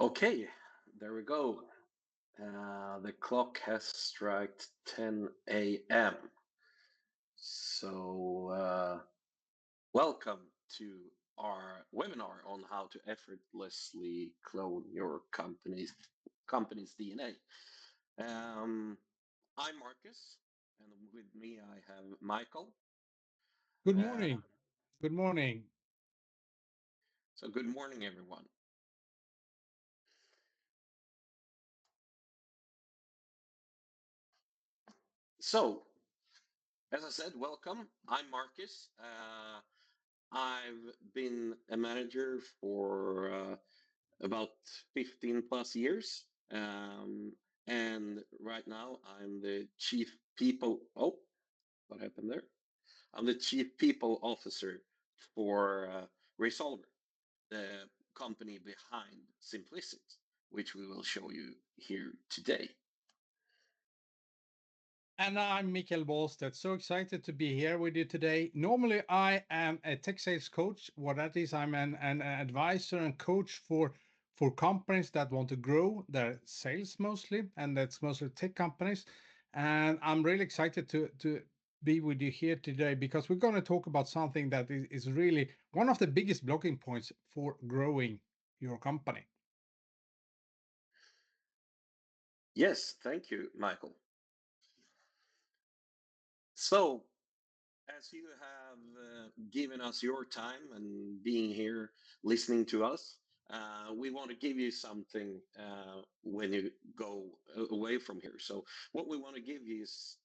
Okay, there we go. The clock has struck 10 a.m. So, welcome to our webinar on how to effortlessly clone your company's DNA. I'm Marcus, and with me I have Michael. Good Uh, morning. Good morning. so, good morning, everyone. So, as I said, welcome. I'm Marcus. I've been a manager for about 15 plus years. And right now I'm the chief people. Oh, what happened there? I'm the chief people officer for Resolver, the company behind Simplicity, which we will show you here today. And I'm Mikael Wallstedt. So excited to be here with you today. Normally, I am a tech sales coach. What that is, I'm an advisor and coach for companies that want to grow their sales mostly, and that's mostly tech companies. And I'm really excited to be with you here today because we're going to talk about something that is really one of the biggest blocking points for growing your company. Yes, thank you, Michael. So, as you have given us your time and being here listening to us, we want to give you something when you go away from here. So, what we want to give you is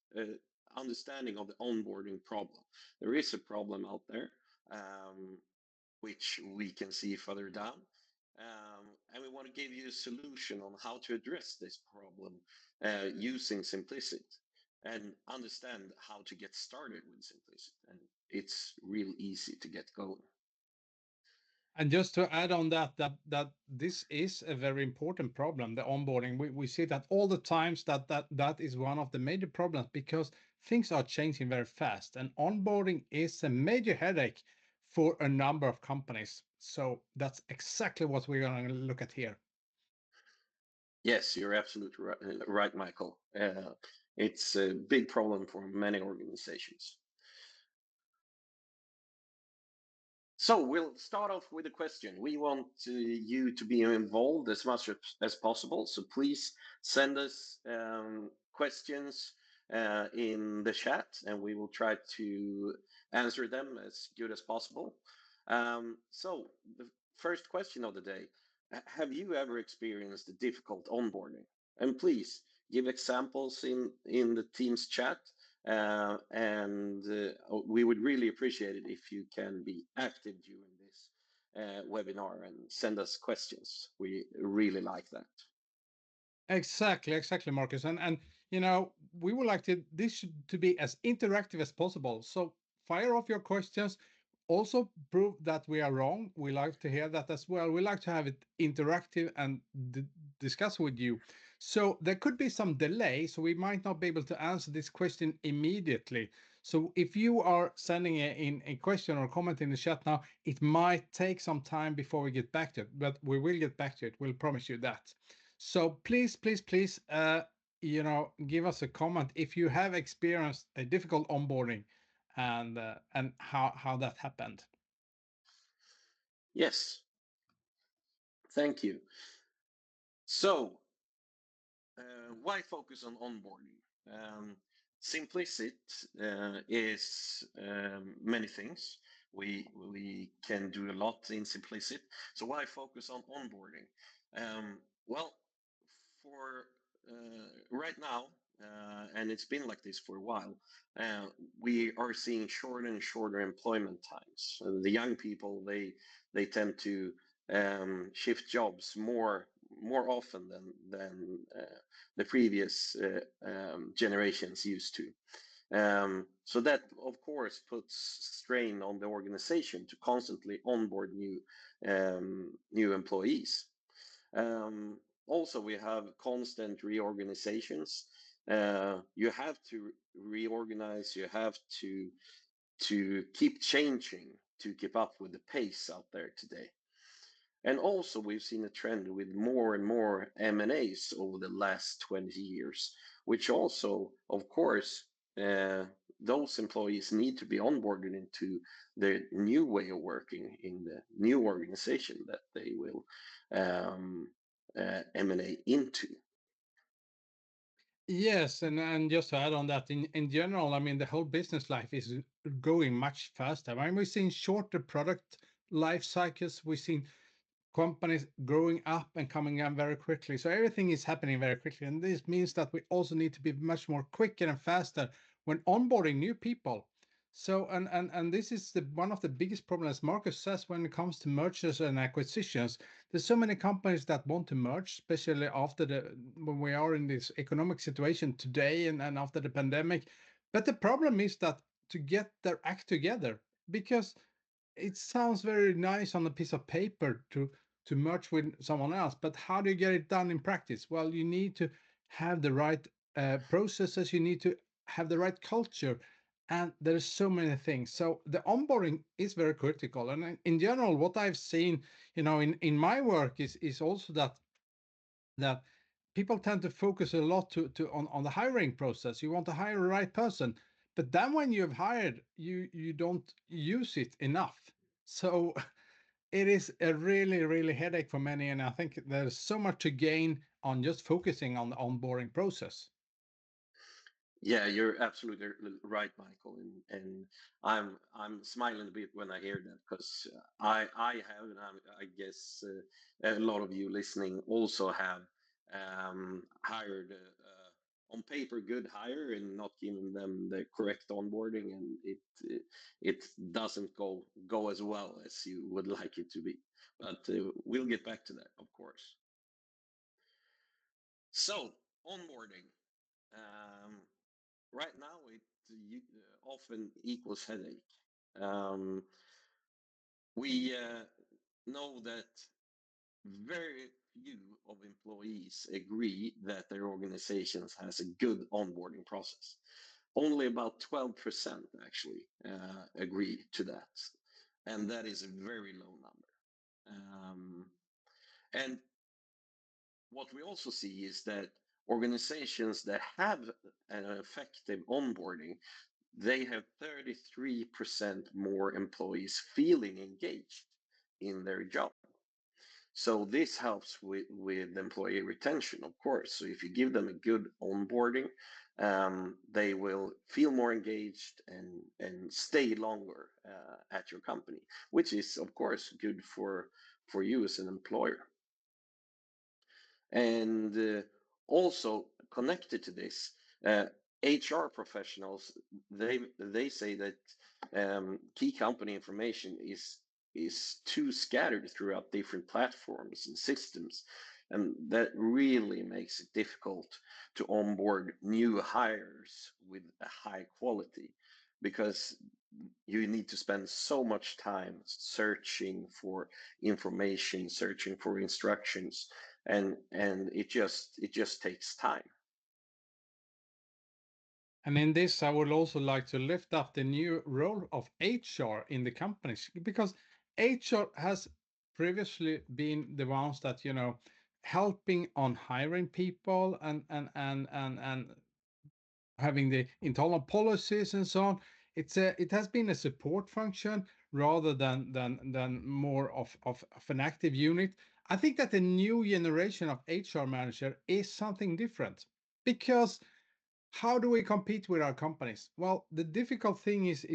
understanding of the onboarding problem. There is a problem out there, which we can see further down. And we want to give you a solution on how to address this problem using Simplicity and understand how to get started with Simplicity. And it's real easy to get going. And just to add on that this is a very important problem, the onboarding. We see that all the times that is one of the major problems because things are changing very fast, and onboarding is a major headache for a number of companies. So that's exactly what we're going to look at here. Yes, you're absolutely right, Michael. It's a big problem for many organizations. So we'll start off with a question. We want you to be involved as much as possible. So please send us questions in the chat, and we will try to answer them as good as possible. So the first question of the day: have you ever experienced a difficult onboarding? And please give examples in the Teams chat, and we would really appreciate it if you can be active during this webinar and send us questions. We really like that. Exactly, Marcus. And we would like to be as interactive as possible. So fire off your questions. Also prove that we are wrong. We like to hear that as well. We like to have it interactive and discuss with you. So there could be some delay, so we might not be able to answer this question immediately. So if you are sending in a question or comment in the chat now, it might take some time before we get back to it, but we will get back to it. We'll promise you that. So please, give us a comment if you have experienced a difficult onboarding and how that happened. Yes, thank you. So, why focus on onboarding? Simplicity is many things. We can do a lot in Simplicity. So why focus on onboarding? Well, for right now, and it's been like this for a while, we are seeing shorter and shorter employment times. The young people they tend to shift jobs more often than the previous generations used to. So that, of course, puts strain on the organization to constantly onboard new employees. Also, we have constant reorganizations. You have to reorganize. You have to keep changing to keep up with the pace out there today. And also, we've seen a trend with more and more M&As over the last 20 years, which also, of course, uh, those employees need to be onboarded into the new way of working in the new organization that they will um, M&A into. Yes, and just to add on that, in general, I mean, the whole business life is going much faster. I mean, we've seen shorter product life cycles. We've seen companies growing up and coming up very quickly. So everything is happening very quickly. And this means that we also need to be much more quicker and faster when onboarding new people. So and this is one of the biggest problems Marcus says when it comes to mergers and acquisitions. There's so many companies that want to merge, especially after the when we are in this economic situation today and after the pandemic. But the problem is that to get their act together, because it sounds very nice on a piece of paper to merge with someone else, but how do you get it done in practice? Well, you need to have the right processes, you need to have the right culture, and there's so many things. So the onboarding is very critical. And in general, what I've seen, in my work is also that people tend to focus a lot on the hiring process. You want to hire the right person, but then when you've hired, you don't use it enough. So it is a really headache for many, and I think there's so much to gain on just focusing on the onboarding process. Yeah, you're absolutely right, Michael, and I'm smiling a bit when I hear that because I have, and I guess a lot of you listening also have hired on paper good hire and not giving them the correct onboarding, and it doesn't go as well as you would like it to be. But we'll get back to that, of course. So onboarding. Um, right now it often equals headache. Um, we know that very few of employees agree that their organizations has a good onboarding process. Only about 12% actually agree to that, and that is a very low number. And what we also see is that organizations that have an effective onboarding, they have 33% more employees feeling engaged in their job. So this helps with employee retention, of course. So if you give them a good onboarding, they will feel more engaged and stay longer at your company, which is, of course, good for you as an employer. And also connected to this, HR professionals, they say that key company information is too scattered throughout different platforms and systems, and that really makes it difficult to onboard new hires with a high quality because you need to spend so much time searching for information, searching for instructions, and it just takes time. And in this, I would also like to lift up the new role of HR in the companies, because HR has previously been the ones that, helping on hiring people and having the internal policies and so on. It has been a support function rather than more of an active unit. I think that the new generation of HR manager is something different, because how do we compete with our companies? Well, the difficult thing is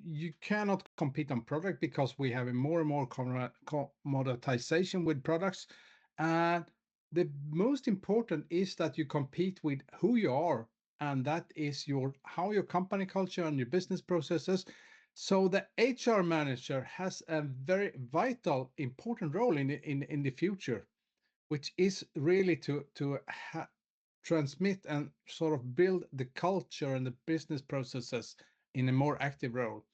you cannot compete on product because we have a more and more commoditization with products. And the most important is that you compete with who you are, and that is your company culture and your business processes. So the HR manager has a very vital, important role in the future, which is really to transmit and sort of build the culture and the business processes in a more active role.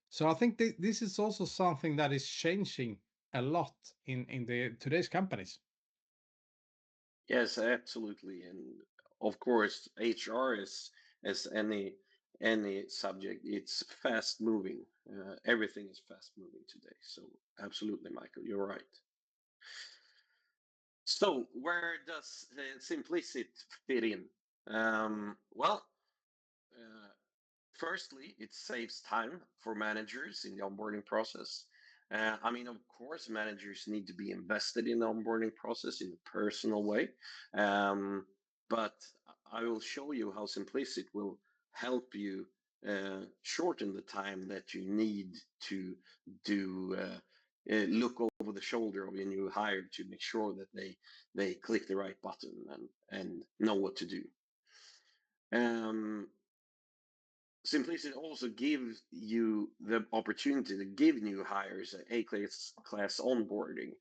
So I think this is also something that is changing a lot in the today's companies. Yes, absolutely, and of course HR is, as any subject, it's fast moving. Everything is fast moving today, so absolutely, Michael, you're right. So where does Simplicit fit in? Well, uh, firstly, it saves time for managers in the onboarding process. I mean, of course, managers need to be invested in the onboarding process in a personal way. Um, but I will show you how Simplicit will help you shorten the time that you need to do look over the shoulder of your new hire to make sure that they click the right button and know what to do. Um, Simplicity also gives you the opportunity to give new hires a class onboarding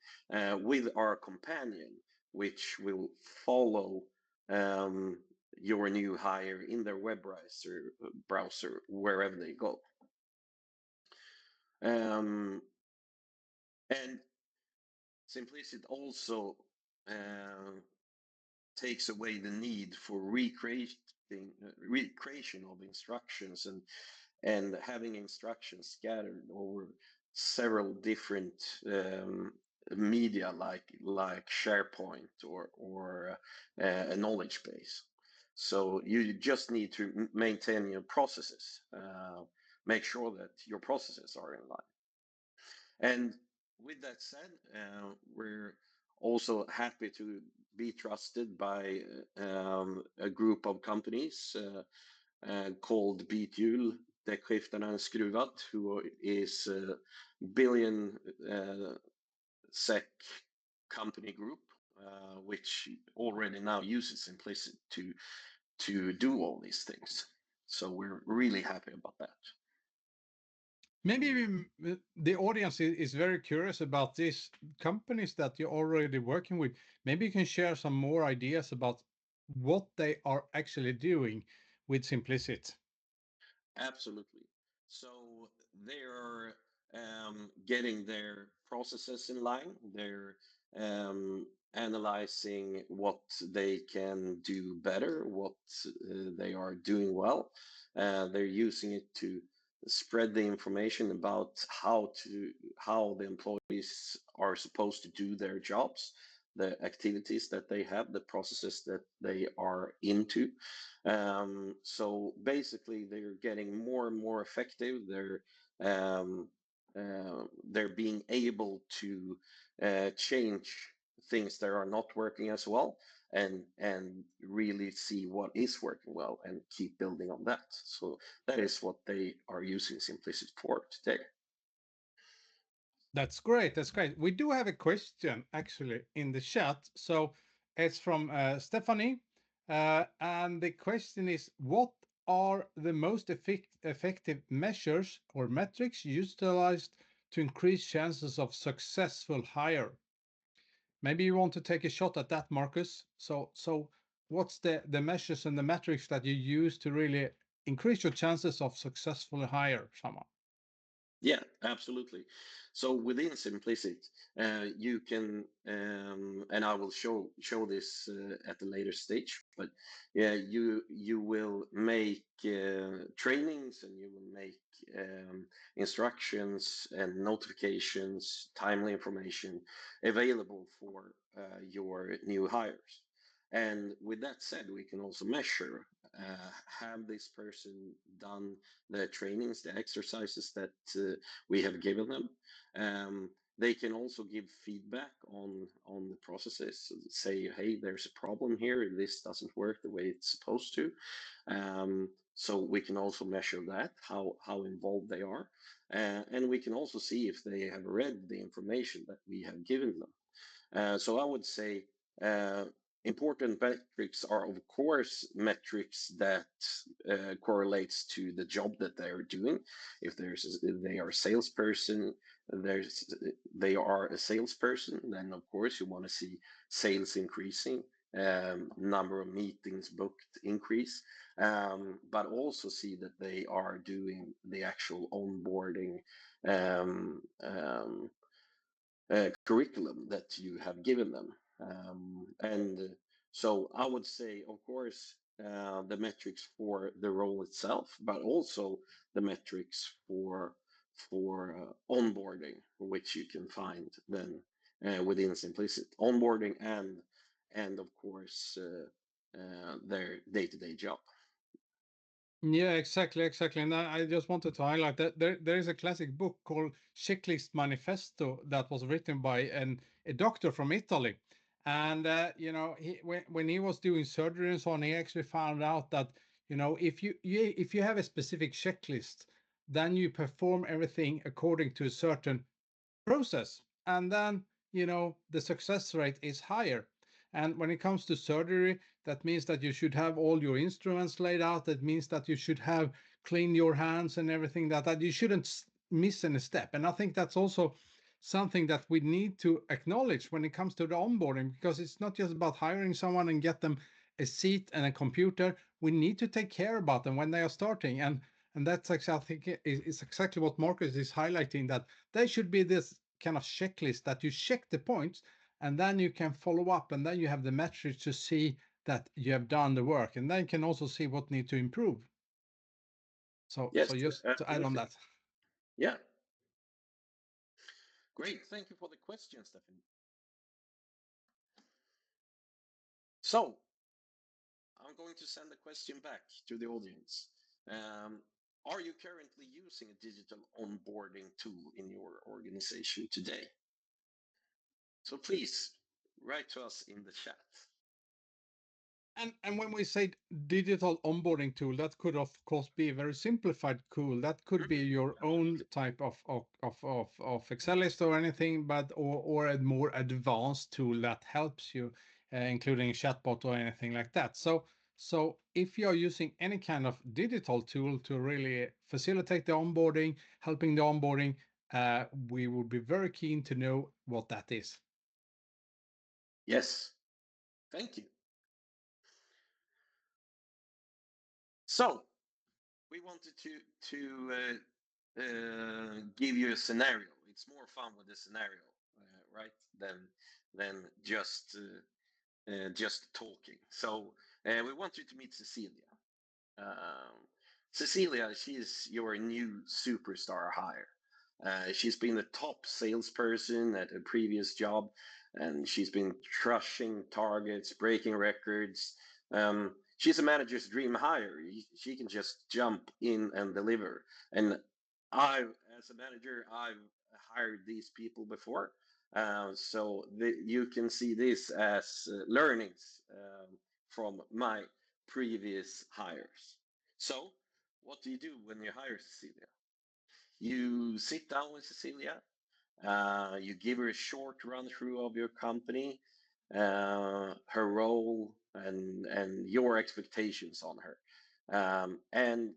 with our companion, which will follow um, your new hire in their web browser wherever they go. Um, and Simplicity also uh, takes away the need for recreation of instructions and having instructions scattered over several different media like SharePoint or a knowledge base. So you just need to maintain your processes, make sure that your processes are in line. And with that said, we're also happy to be trusted by a group of companies called Bythjul, Däckskiftarna Skruvat, who is a billion SEK company group, which already now uses Implicit to do all these things. So we're really happy about that. Maybe the audience is very curious about these companies that you're already working with. Maybe you can share some more ideas about what they are actually doing with Simplicit. Absolutely. So they're getting their processes in line. They're analyzing what they can do better, what they are doing well. They're using it to spread the information about how the employees are supposed to do their jobs, the activities that they have, the processes that they are into. So basically, they're getting more and more effective. Um, they're being able to change things that are not working as well, and really see what is working well and keep building on that. So that is what they are using Simplicity for today. That's great. That's great. We do have a question actually in the chat. So it's from Stephanie. And the question is, what are the most effective measures or metrics utilized to increase chances of successful hire? Maybe you want to take a shot at that, Marcus. So what's the measures and the metrics that you use to really increase your chances of successfully hire someone? Yeah, absolutely. So within Simplicit, you can, and I will show this at a later stage. But yeah, you will make trainings and you will make instructions and notifications, timely information available for your new hires. And with that said, we can also measure have this person done the trainings, the exercises that we have given them. They can also give feedback on the processes. Say, hey, there's a problem here. This doesn't work the way it's supposed to. So we can also measure that how involved they are, and we can also see if they have read the information that we have given them. So I would say uh, important metrics are, of course, metrics that correlates to the job that they are doing. If they are a salesperson, there's they are a salesperson, then of course you want to see sales increasing, number of meetings booked increase, but also see that they are doing the actual onboarding um, um, curriculum that you have given them. And so I would say, of course, the metrics for the role itself, but also the metrics for onboarding, which you can find then within Simplicity, onboarding and of course their day-to-day job. Yeah, exactly, exactly. And I just wanted to highlight that there is a classic book called Checklist Manifesto that was written by a doctor from Italy. And when he was doing surgery and so on, he actually found out that if you have a specific checklist, then you perform everything according to a certain process, and then the success rate is higher. And when it comes to surgery, that means that you should have all your instruments laid out. That means that you should have clean your hands and everything, that you shouldn't miss any step. And I think that's also something that we need to acknowledge when it comes to the onboarding, because it's not just about hiring someone and get them a seat and a computer. We need to take care about them when they are starting. And that's actually, I think, is exactly what Marcus is highlighting, that there should be this kind of checklist that you check the points, and then you can follow up, and then you have the metrics to see that you have done the work, and then you can also see what need to improve. So Yes, just to add on absolutely. that. Yeah, great. Thank you for the question, Stephanie. So I'm going to send a question back to the audience. Um, are you currently using a digital onboarding tool in your organization today? So please write to us in the chat. And when we say digital onboarding tool, that could of course be a very simplified tool. That could be Mhm, your own absolutely. type of Excel list or anything, but or a more advanced tool that helps you, including chatbot or anything like that. So if you're using any kind of digital tool to really facilitate the onboarding, helping the onboarding, we would be very keen to know what that is. Yes, thank you. So we wanted to give you a scenario. It's more fun with a scenario, right? Than just talking. So we want you to meet Cecilia. Cecilia, she's your new superstar hire. She's been the top salesperson at a previous job, and she's been crushing targets, breaking records. She's a manager's dream hire. She can just jump in and deliver. And as a manager, I've hired these people before, so you can see this as learnings from my previous hires. So, what do you do when you hire Cecilia? You sit down with Cecilia, you give her a short run through of your company, her role, and your expectations on her. And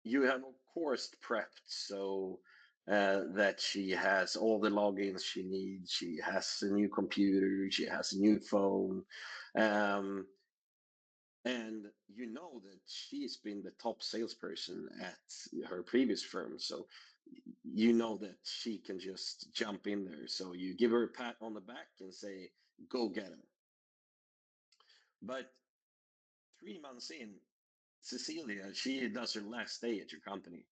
you have, of course, prepped so that she has all the logins she needs. She has a new computer, she has a new phone. Um, and you know that she's been the top salesperson at her previous firm, so you know that she can just jump in there. So you give her a pat on the back and say, go get him. But 3 months in, Cecilia, she does her last day at your company.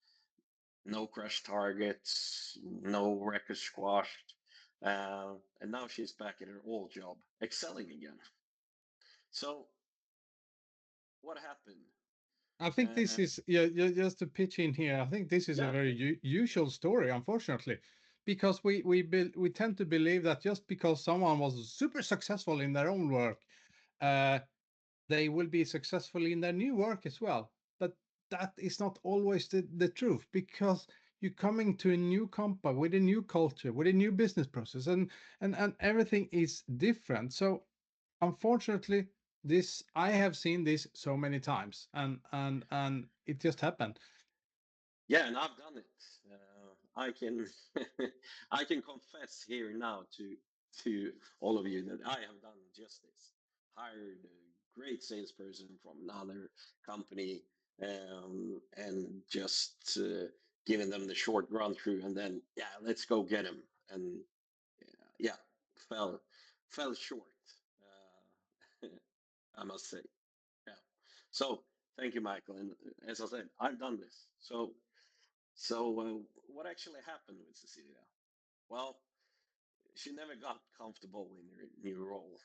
No crush targets, no record squashed, and now she's back at her old job, excelling again. So what happened? I think this uh, is, just to pitch in here. I think this is a yeah, very usual story, unfortunately, because we tend to believe that just because someone was super successful in their own work, uh, they will be successful in their new work as well. But that is not always the truth, because you're coming to a new company with a new culture, with a new business process, and everything is different. So unfortunately, this I have seen this so many times, and it just happened. yeah, and I've done it. I can I can confess here now to all of you that I have done just this. Hired a great salesperson from another company, and just giving them the short run through, and then yeah, let's go get him. And yeah, fell fell short. Uh, I must say, yeah. So thank you, Michael. And as I said, I've done this. So what actually happened with Cecilia? Well, she never got comfortable in her new role.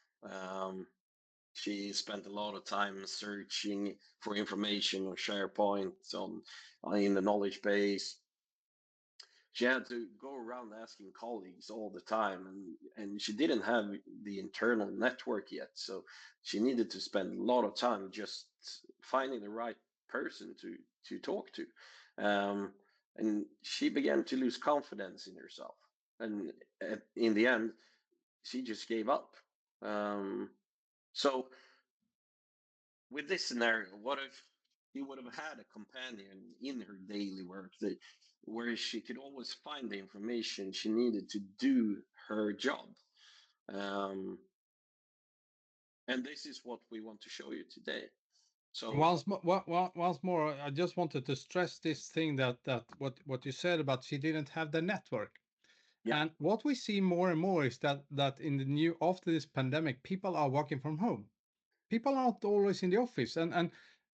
She spent a lot of time searching for information on SharePoint, in the knowledge base. She had to go around asking colleagues all the time, and she didn't have the internal network yet, so she needed to spend a lot of time just finding the right person to talk to. um, and she began to lose confidence in herself, and in the end she just gave up. So with this scenario, what if he would have had a companion in her daily work where she could always find the information she needed to do her job? Um, and this is what we want to show you today. So, Once more, I just wanted to stress this thing that what you said about she didn't have the network. yeah, And what we see more and more is that in the new after this pandemic, people are working from home. People are not always in the office, and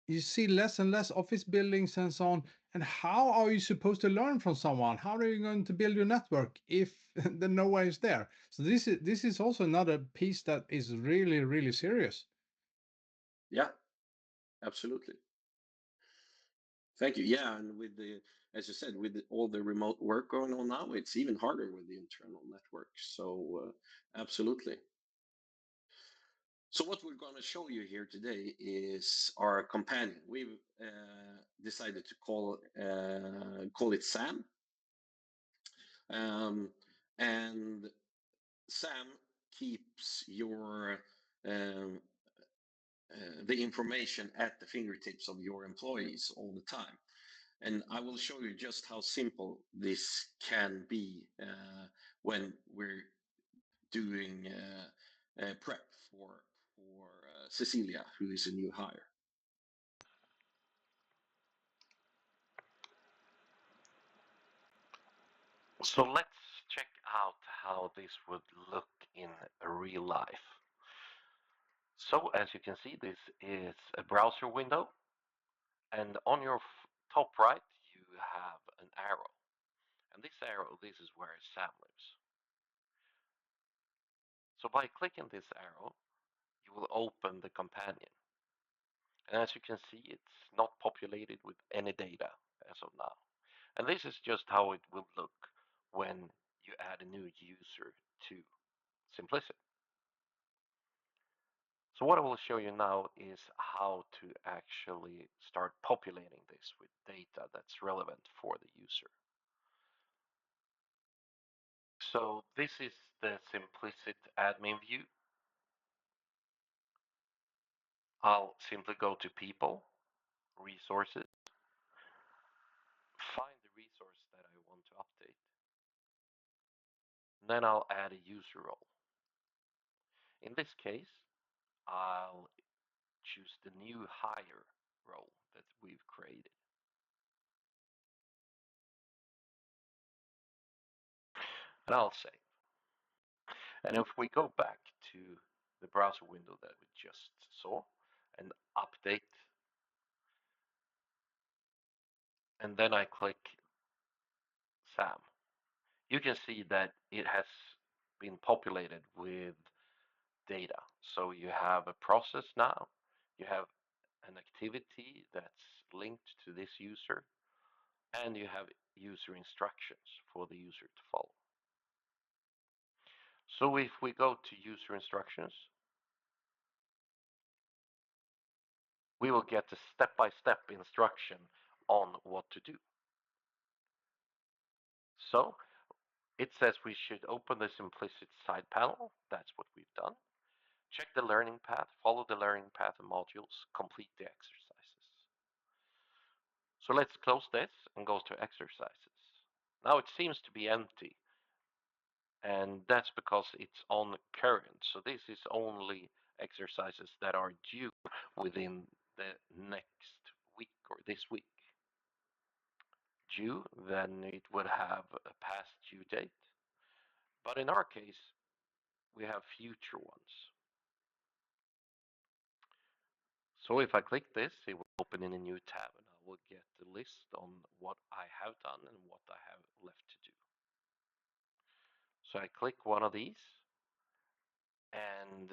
you see less and less office buildings and so on. And how are you supposed to learn from someone? How are you going to build your network if the no one is there? So this is also another piece that is really serious. yeah, absolutely. Thank you. Yeah, and with as you said, with all the remote work going on now, it's even harder with the internal network. So, absolutely. So what we're going to show you here today is our companion. We've decided to call it Sam, um, and Sam keeps your um, the information at the fingertips of your employees all the time. And I will show you just how simple this can be when we're doing prep for Cecilia, who is a new hire. So let's check out how this would look in real life. So as you can see, this is a browser window, and on your top right you have an arrow. And this arrow, this is where Sam lives. So by clicking this arrow, you will open the companion. And as you can see, it's not populated with any data as of now. And this is just how it will look when you add a new user to Simplicity. So what I will show you now is how to actually start populating this with data that's relevant for the user. So this is the Simplicity admin view. I'll simply go to People, Resources, find the resource that I want to update. Then I'll add a user role. In this case, I'll choose the new hire role that we've created. And I'll save. And if we go back to the browser window that we just saw and update, and then I click Sam, you can see that it has been populated with data. So you have a process now, you have an activity that's linked to this user, and you have user instructions for the user to follow. So if we go to user instructions, we will get a step-by-step instruction on what to do. So it says we should open the Simplicity side panel. That's what we've done. Check the learning path, follow the learning path and modules, complete the exercises. So let's close this and go to exercises. Now it seems to be empty, and that's because it's on current. So this is only exercises that are due within the next week or this week. Due, then it would have a past due date. But in our case, we have future ones. So if I click this, it will open in a new tab and I will get the list on what I have done and what I have left to do. So I click one of these, and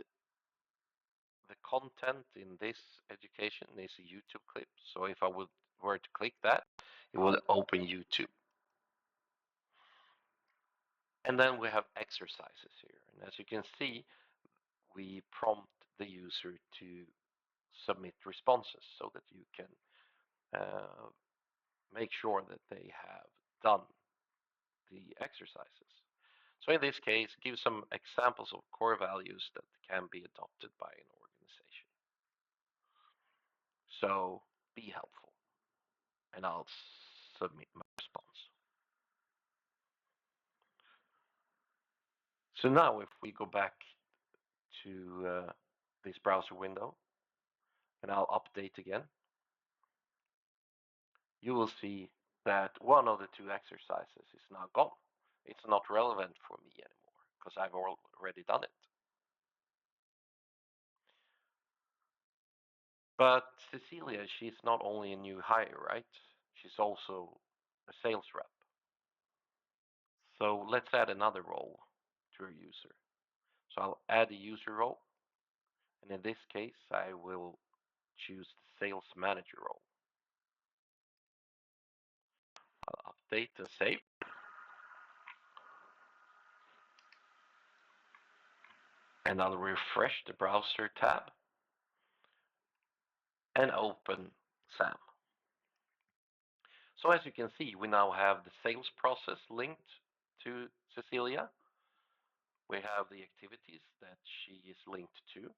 the content in this education is a YouTube clip. So if I were to click that, it will open YouTube. And then we have exercises here. And as you can see, we prompt the user to submit responses so that you can make sure that they have done the exercises. So in this case, give some examples of core values that can be adopted by an organization. So be helpful, and I'll submit my response. So now if we go back to this browser window, and I'll update again, you will see that one of the two exercises is now gone. It's not relevant for me anymore because I've already done it. But Cecilia, she's not only a new hire, right? She's also a sales rep. So let's add another role to a user. So I'll add a user role. And in this case, I will choose the sales manager role. I'll update and save. And I'll refresh the browser tab and open SAM. So as you can see, we now have the sales process linked to Cecilia. We have the activities that she is linked to.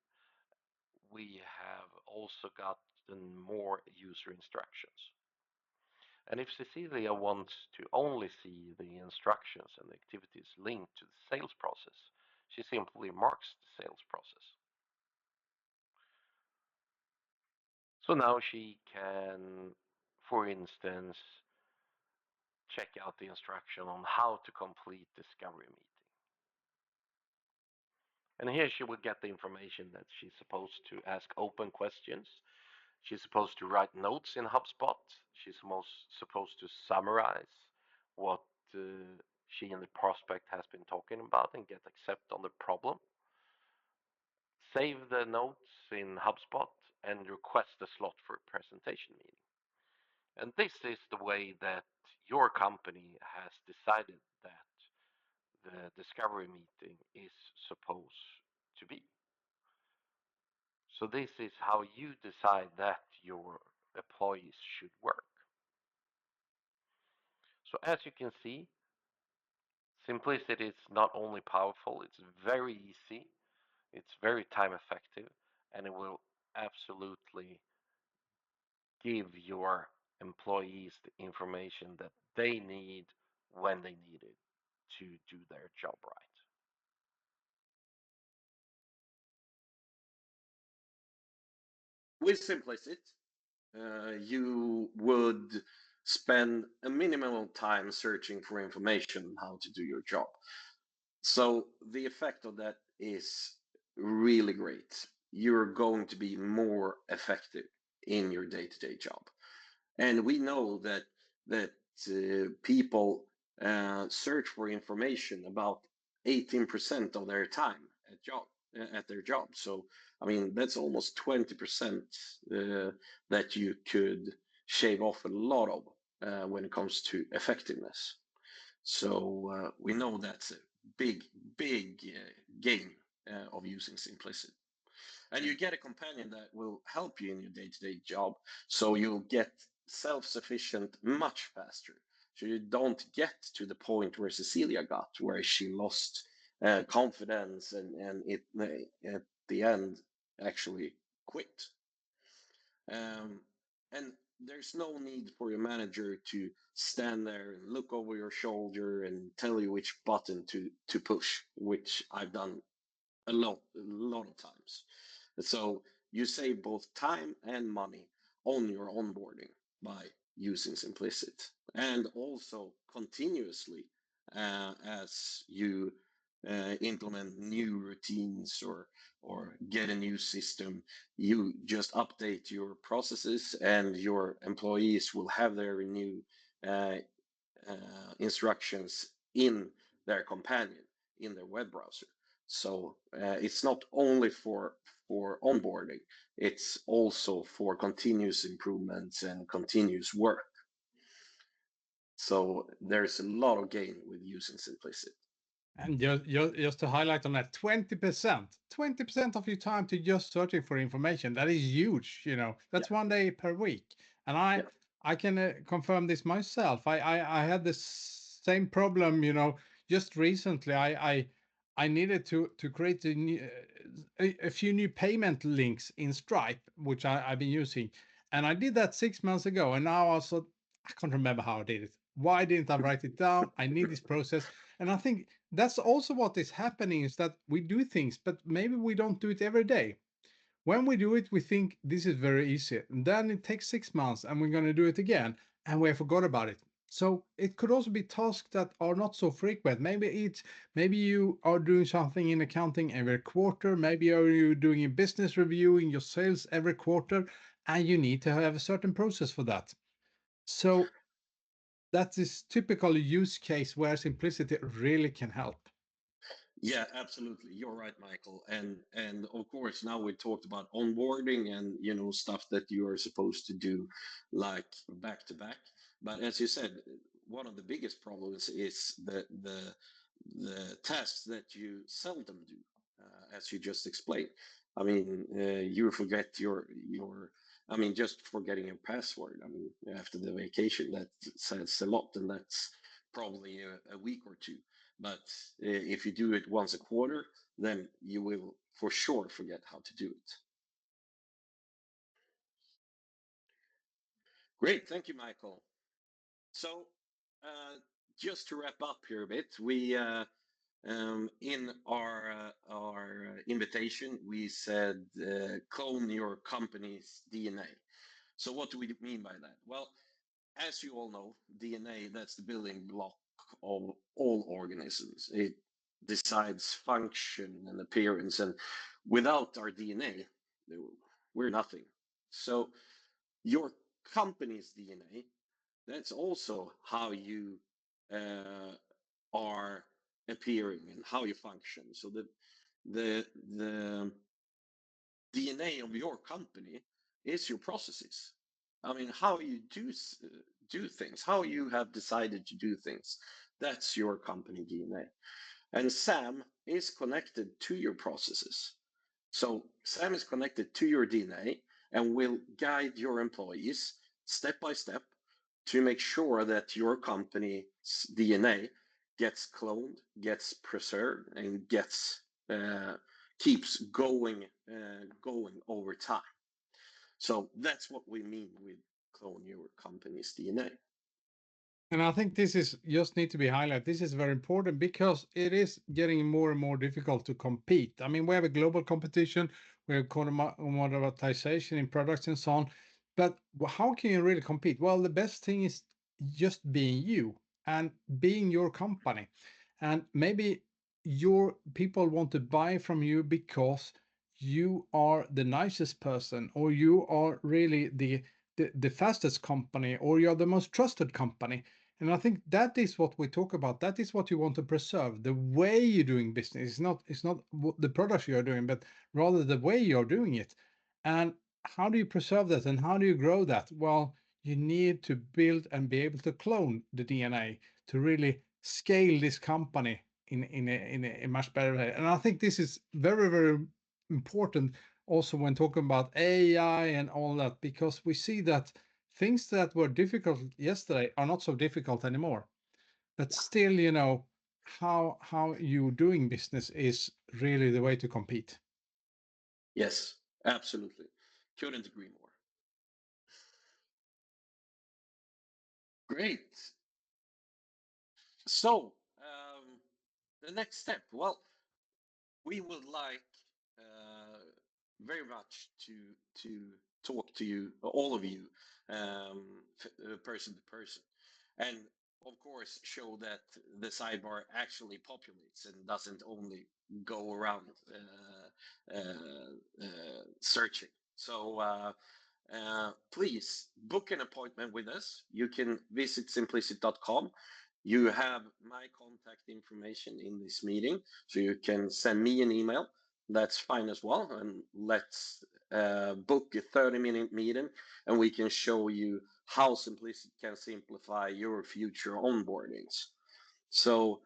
We have also gotten more user instructions. And if Cecilia wants to only see the instructions and the activities linked to the sales process, she simply marks the sales process. So now she can, for instance, check out the instruction on how to complete discovery meeting. And here she will get the information that she's supposed to ask open questions. She's supposed to write notes in HubSpot. She's supposed to summarize what she and the prospect has been talking about and get accept on the problem. Save the notes in HubSpot and request a slot for a presentation meeting. And this is the way that your company has decided that the discovery meeting is supposed to be. So this is how you decide that your employees should work. So as you can see, simplicity is not only powerful, it's very easy, it's very time effective, and it will absolutely give your employees the information that they need when they need it to do their job right. With Simplicit, you would spend a minimum of time searching for information on how to do your job. So the effect of that is really great. You're going to be more effective in your day-to-day job. And we know that people search for information about 18% of their time at their job. So I mean that's almost 20% that you could shave off a lot of when it comes to effectiveness. So we know that's a big gain of using Simplicity. And you get a companion that will help you in your day-to-day job, so you'll get self-sufficient much faster. So you don't get to the point where Cecilia got, where she lost confidence and it at the end actually quit. And there's no need for your manager to stand there and look over your shoulder and tell you which button to push, which I've done a lot of times. So you save both time and money on your onboarding by using Simplicit, and also continuously as you implement new routines or get a new system, you just update your processes, and your employees will have their new uh, instructions in their companion in their web browser. So it's not only for onboarding, it's also for continuous improvements and continuous work. So there's a lot of gain with using Simplicity. And just to highlight on that, 20% of your time to just searching for information. That is huge, Yeah, That's 1 day per week. And yeah, I can confirm this myself. I had the same problem, just recently. I needed to create a few new payment links in Stripe, which I've been using. And I did that 6 months ago. And now also, I can't remember how I did it. Why didn't I write it down? I need this process. And I think that's also what is happening, is that we do things, but maybe we don't do it every day. When we do it, we think this is very easy. And then it takes 6 months and we're going to do it again and we forgot about it. So it could also be tasks that are not so frequent. Maybe you are doing something in accounting every quarter. Maybe you're doing a business review in your sales every quarter, and you need to have a certain process for that. So that is typical use case where simplicity really can help. yeah, absolutely. You're right, Michael. And of course, now we talked about onboarding and stuff that you are supposed to do like back to back. But as you said, one of the biggest problems is the tasks that you seldom do, as you just explained. I mean, you forget your. I mean, just forgetting your password. I mean, after the vacation, that says a lot, and that's probably a week or two. But if you do it once a quarter, then you will for sure forget how to do it. Great, thank you, Michael. So, just to wrap up here a bit, we in our invitation we said clone your company's DNA. So, what do we mean by that? Well, as you all know, DNA, that's the building block of all organisms. It decides function and appearance, and without our DNA, we're nothing. So your company's DNA, that's also how you uh, are appearing and how you function. So the DNA of your company is your processes. I mean, how you do things, how you have decided to do things. That's your company DNA. And Sam is connected to your processes. So Sam is connected to your DNA and will guide your employees step by step to make sure that your company's DNA gets cloned, gets preserved, and gets keeps going over time. So that's what we mean with clone your company's DNA. And I think this is just need to be highlighted. This is very important because it is getting more and more difficult to compete. I mean, we have a global competition, we have commoditization in products and so on. But how can you really compete? Well, the best thing is just being you and being your company. And maybe your people want to buy from you because you are the nicest person, or you are really the fastest company, or you're the most trusted company. And I think that is what we talk about. That is what you want to preserve. The way you're doing business. It's not the products you're doing, but rather the way you're doing it. And how do you preserve that and how do you grow that? Well, you need to build and be able to clone the DNA to really scale this company in a much better way. And I think this is very, very important also when talking about AI and all that, because we see that things that were difficult yesterday are not so difficult anymore. But still, how you doing business is really the way to compete. Yes, absolutely. Couldn't agree more. Great. So, the next step. Well, we would like very much to talk to you, all of you, person to person, and of course show that the sidebar actually populates and doesn't only go around searching. So please book an appointment with us. You can visit simplicity.com. You have my contact information in this meeting, so you can send me an email. That's fine as well. And let's book a 30-minute meeting, and we can show you how Simplicity can simplify your future onboardings. So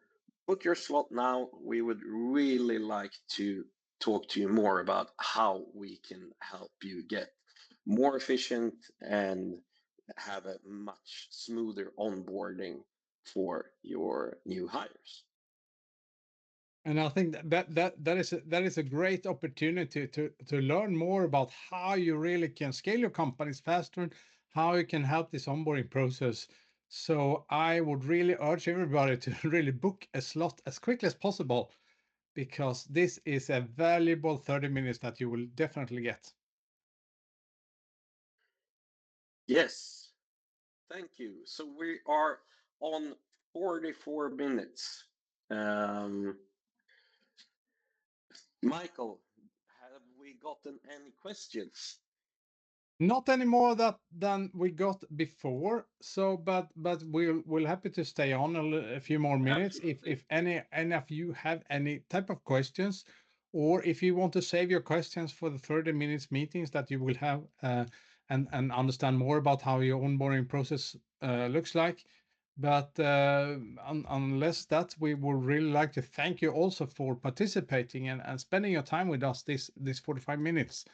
book your slot now. We would really like to talk to you more about how we can help you get more efficient and have a much smoother onboarding for your new hires. And I think that is a great opportunity to learn more about how you really can scale your companies faster and how you can help this onboarding process. So I would really urge everybody to really book a slot as quickly as possible, because this is a valuable 30 minutes that you will definitely get. Yes, thank you. So we are on 44 minutes. Um, Michael, have we gotten any questions? Not any more that than we got before. So, but we'll happy to stay on a few more minutes Absolutely. if any of you have any type of questions, or if you want to save your questions for the 30 minutes meetings that you will have, and understand more about how your onboarding process looks like. But unless that, we would really like to thank you also for participating and spending your time with us this 45 minutes.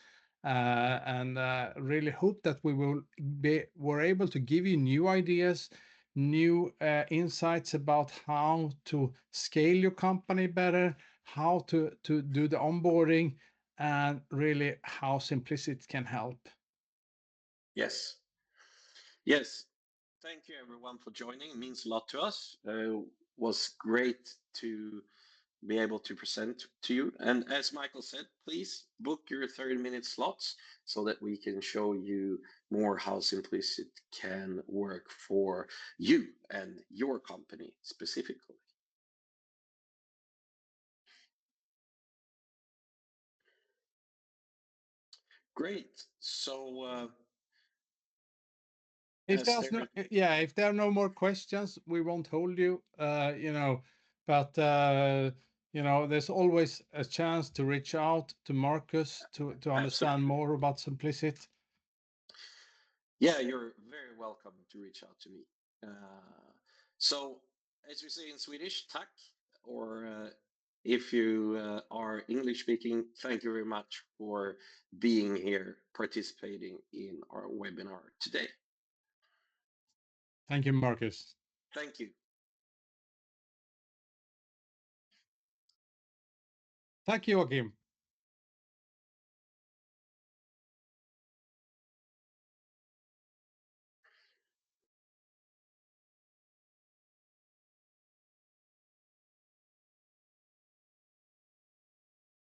And really hope that we're able to give you new ideas, new insights about how to scale your company better, how to do the onboarding, and really how Simplicity can help. Yes. Yes. Thank you everyone for joining. It means a lot to us. Was great to be able to present to you. And as Michael said, please book your 30-minute slots so that we can show you more how Simplicity can work for you and your company specifically. Great. So, If as there's there, no, yeah, if there are no more questions, we won't hold you. But there's always a chance to reach out to Marcus to understand absolutely. more about Simplicity. Yeah, you're very welcome to reach out to me. Uh, so, as we say in Swedish, tack, or if you are English speaking, thank you very much for being here, participating in our webinar today. Thank you, Marcus. Thank you. Tack Joakim.